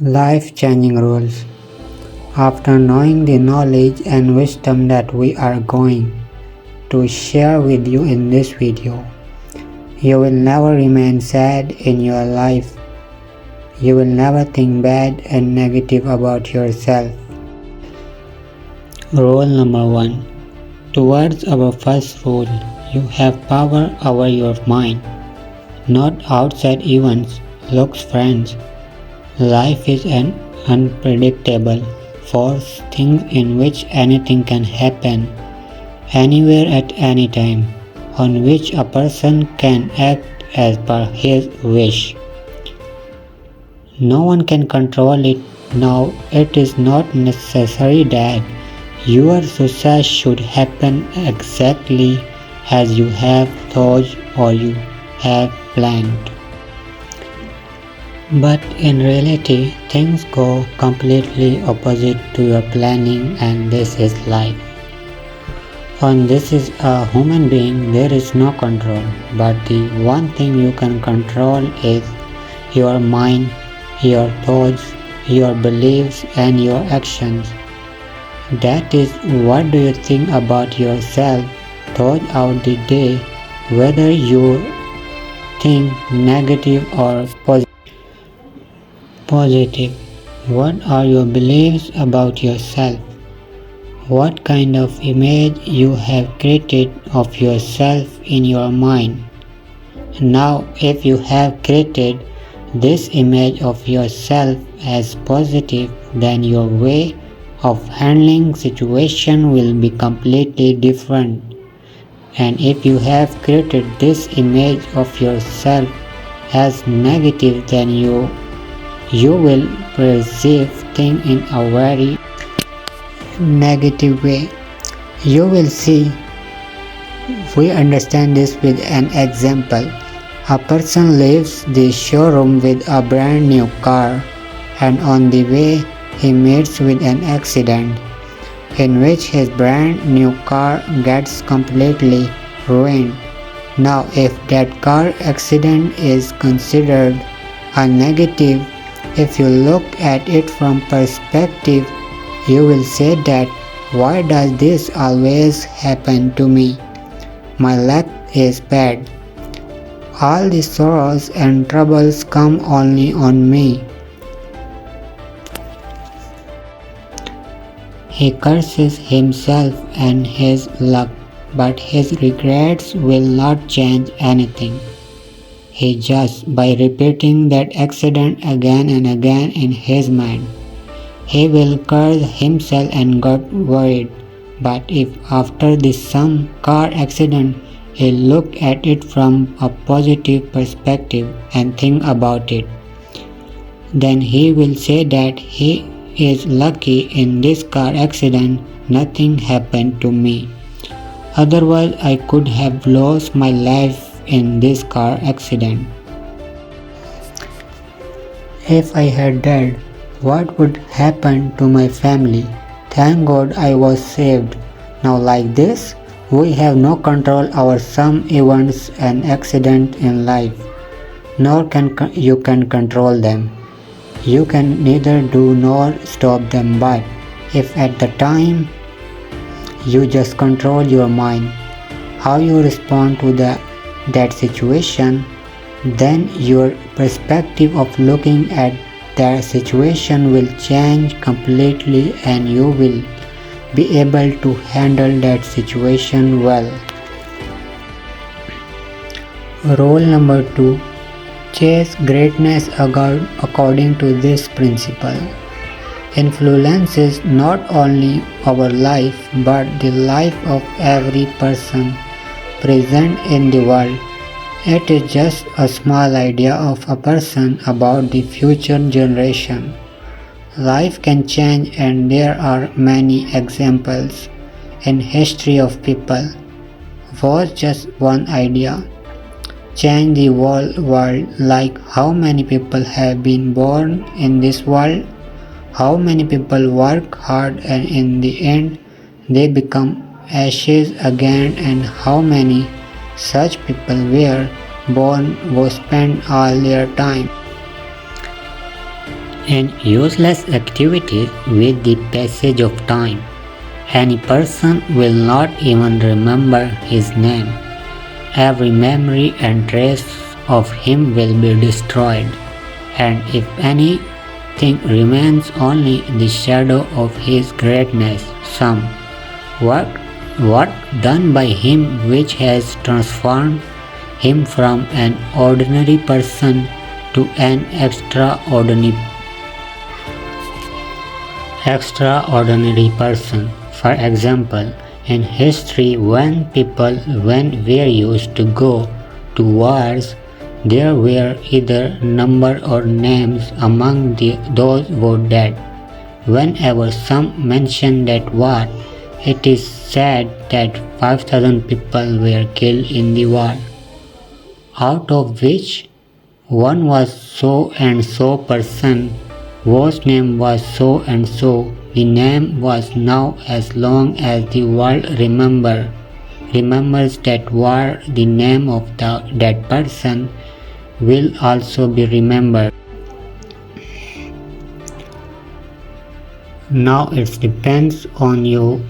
Life-changing rules. After knowing the knowledge and wisdom that we are going to share with you in this video, you will never remain sad in your life. You will never think bad and negative about yourself. Rule number 1. Towards our first rule, you have power over your mind, not outside events, looks, friends. Life is an unpredictable force, things in which anything can happen, anywhere at any time, on which a person can act as per his wish. No one can control it. Now, it is not necessary that your success should happen exactly as you have thought or you have planned. But in reality, things go completely opposite to your planning, and this is life. On this is a human being, there is no control, but the one thing you can control is your mind, your thoughts, your beliefs and your actions. That is, what do you think about yourself throughout the day, whether you think negative or positive. What are your beliefs about yourself? What kind of image you have created of yourself in your mind? Now, if you have created this image of yourself as positive, then your way of handling situation will be completely different. And if you have created this image of yourself as negative, then you will perceive things in a very negative way. You will see. We understand this with an example. A person leaves the showroom with a brand new car, and on the way he meets with an accident in which his brand new car gets completely ruined. Now, if that car accident is considered a negative, if you look at it from perspective, you will say that, why does this always happen to me? My luck is bad. All the sorrows and troubles come only on me. He curses himself and his luck, but his regrets will not change anything. He just by repeating that accident again and again in his mind. He will curse himself and got worried. But if after this some car accident, he look at it from a positive perspective and think about it, then he will say that he is lucky in this car accident, nothing happened to me. Otherwise, I could have lost my life in this car accident. If I had died, what would happen to my family? Thank God I was saved. Now like this, we have no control over some events and accidents in life, nor can you can control them. You can neither do nor stop them, but if at the time you just control your mind, how you respond to that situation, then your perspective of looking at that situation will change completely and you will be able to handle that situation well. Rule number 2. Chase greatness according to this principle. Influences not only our life but the life of every person present in the world. It is just a small idea of a person about the future generation. Life can change, and there are many examples in history of people. Was just one idea change the whole world, like how many people have been born in this world, how many people work hard and in the end they become ashes again, and how many such people were born who spent all their time In useless activities with the passage of time, any person will not even remember his name. Every memory and trace of him will be destroyed, and if anything remains, only the shadow of his greatness, some work done by him which has transformed him from an ordinary person to an extraordinary person. For example, in history, when people were used to go to wars, there were either number or names among those who died. Whenever some mention that war, it is said that 5,000 people were killed in the war, out of which one was so and so person, whose name was so and so. The name was now as long as the world remembers that war, the name of that person will also be remembered. Now it depends on you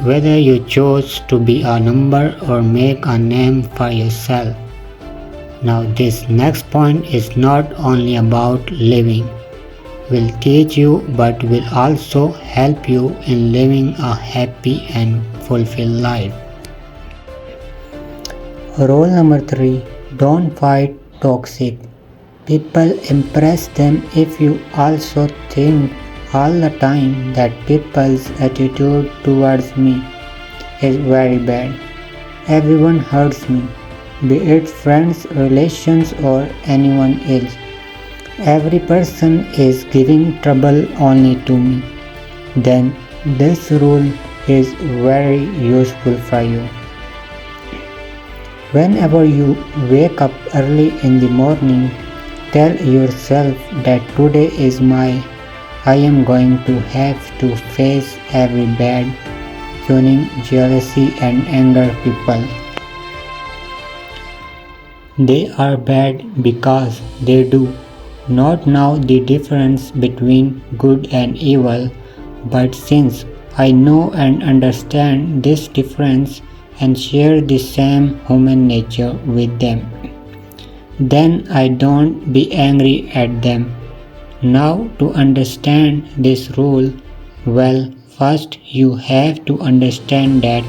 whether you choose to be a number or make a name for yourself. Now this next point is not only about living, will teach you but will also help you in living a happy and fulfilled life. Rule number 3. Don't fight toxic. People impress them if you also think all the time that people's attitude towards me is very bad. Everyone hurts me, be it friends, relations or anyone else. Every person is giving trouble only to me. Then this rule is very useful for you. Whenever you wake up early in the morning, tell yourself that today is I am going to have to face every bad, cunning, jealousy and anger people. They are bad because they do not know the difference between good and evil, but since I know and understand this difference and share the same human nature with them, then I don't be angry at them. Now to understand this rule well, first you have to understand that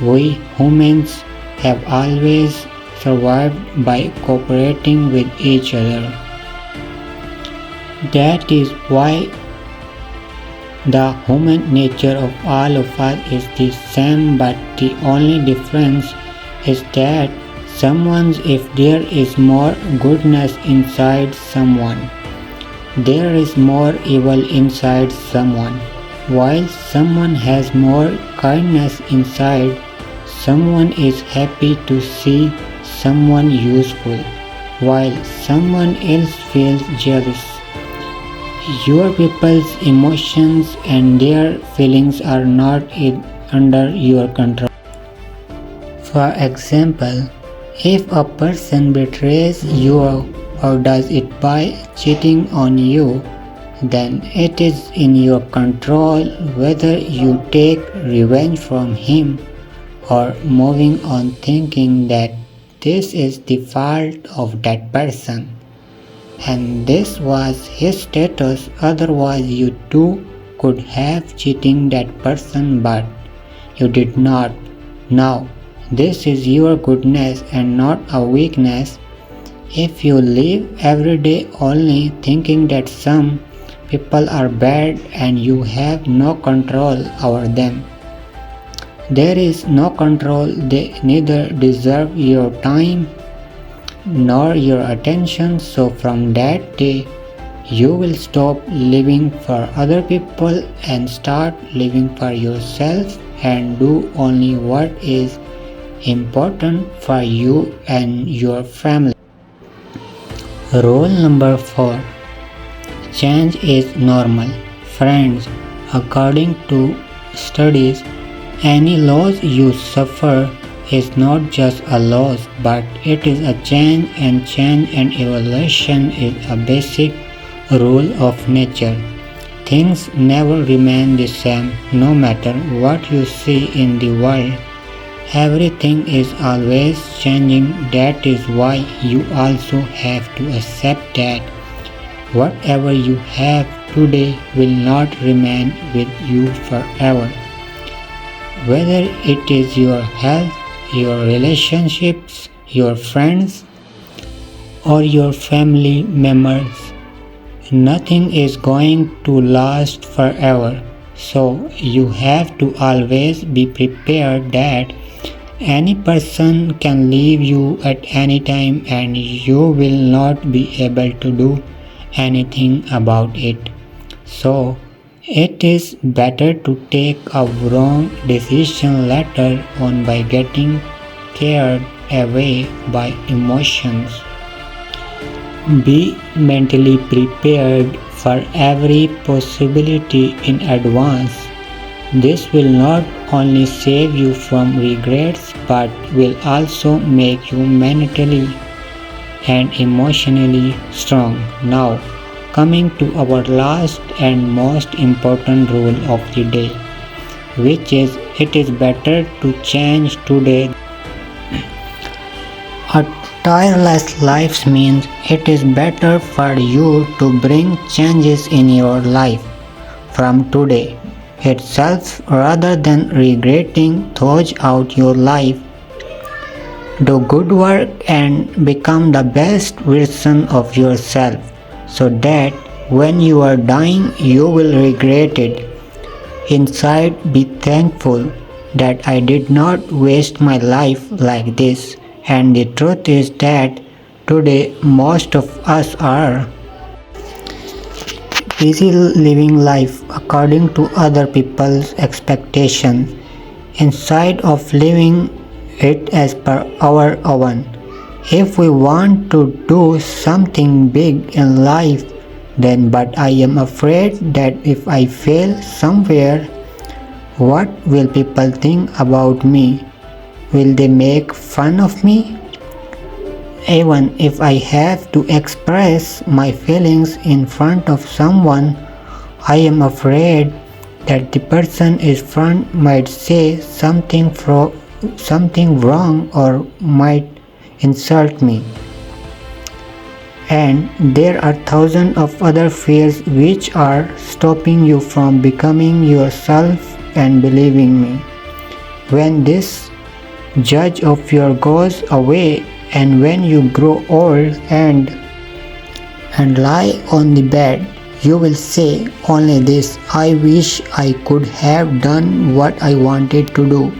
we humans have always survived by cooperating with each other. That is why the human nature of all of us is the same, but the only difference is that if there is more goodness inside someone, there is more evil inside someone. While someone has more kindness inside, someone is happy to see someone useful, while someone else feels jealous. Your people's emotions and their feelings are not under your control. For example, if a person betrays you or does it by cheating on you, then it is in your control whether you take revenge from him or moving on thinking that this is the fault of that person and this was his status, otherwise you too could have cheating that person but you did not. Now this is your goodness and not a weakness. If you live every day only thinking that some people are bad and you have no control over them, there is no control. They neither deserve your time nor your attention. So from that day you will stop living for other people and start living for yourself and do only what is important for you and your family. Rule number 4. Change is normal. Friends, according to studies, any loss you suffer is not just a loss, but it is a change, and change and evolution is a basic rule of nature. Things never remain the same no matter what you see in the world. Everything is always changing. That is why you also have to accept that whatever you have today will not remain with you forever. Whether it is your health, your relationships, your friends, or your family members, nothing is going to last forever. So you have to always be prepared that any person can leave you at any time and you will not be able to do anything about it. So it is better to take a wrong decision later on by getting carried away by emotions. Be mentally prepared for every possibility in advance. This will not only save you from regrets but will also make you mentally and emotionally strong. Now, coming to our last and most important rule of the day, which is it is better to change today. A tireless life means it is better for you to bring changes in your life from today itself rather than regretting those out your life. Do good work and become the best version of yourself so that when you are dying you will regret it. Inside, be thankful that I did not waste my life like this. And the truth is that today most of us are busy living life according to other people's expectations instead of living it as per our own. If we want to do something big in life, then but I am afraid that if I fail somewhere, what will people think about me? Will they make fun of me? Even if I have to express my feelings in front of someone, I am afraid that the person in front might say something wrong or might insult me. And there are thousands of other fears which are stopping you from becoming yourself and believing me. When this judge of yours goes away and when you grow old and lie on the bed, you will say only this: I wish I could have done what I wanted to do.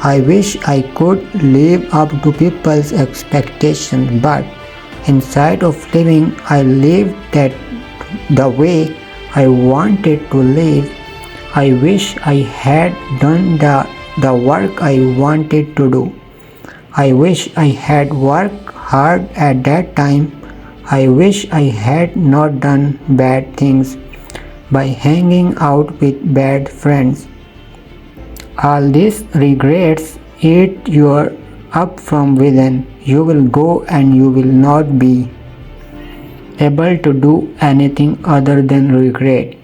I wish I could live up to people's expectations, but instead of living, I lived that the way I wanted to live. I wish I had done the work I wanted to do. I wish I had worked hard at that time. I wish I had not done bad things by hanging out with bad friends. All these regrets eat you up from within. You will go and you will not be able to do anything other than regret.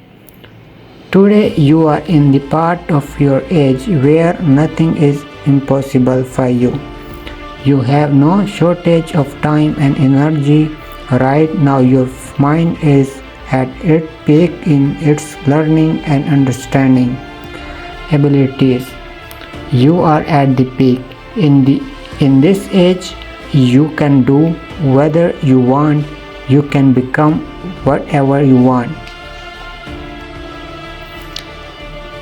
Today you are in the part of your age where nothing is impossible for you. You have no shortage of time and energy. Right now your mind is at its peak in its learning and understanding abilities. You are at the peak. In this age you can do whatever you want. You can become whatever you want.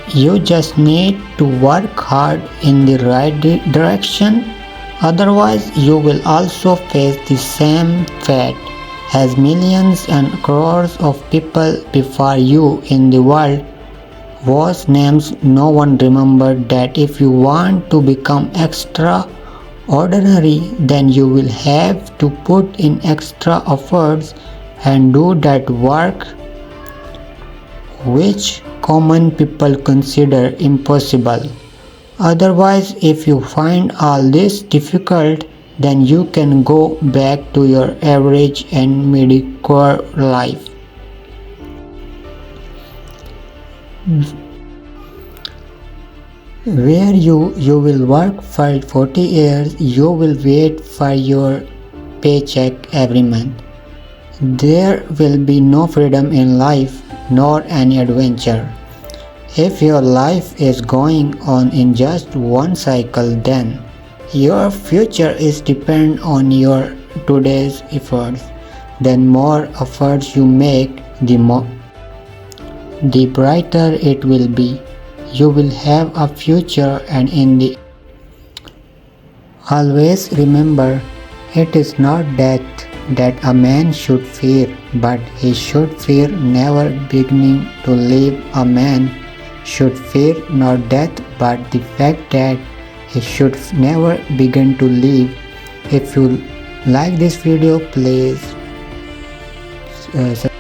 You just need to work hard in the right direction. Otherwise, you will also face the same fate as millions and crores of people before you in the world whose names no one remembered. That if you want to become extraordinary, then you will have to put in extra efforts and do that work which common people consider impossible. Otherwise, if you find all this difficult, then you can go back to your average and mediocre life. Where you will work for 40 years, you will wait for your paycheck every month. There will be no freedom in life, nor any adventure. If your life is going on in just one cycle, then your future is dependent on your today's efforts. Then more efforts you make, the brighter it will be. You will have a future, and in the always remember, it is not death that a man should fear, but he should fear never beginning to live. A man should fear not death, but the fact that he should never begin to live. If you like this video, please subscribe.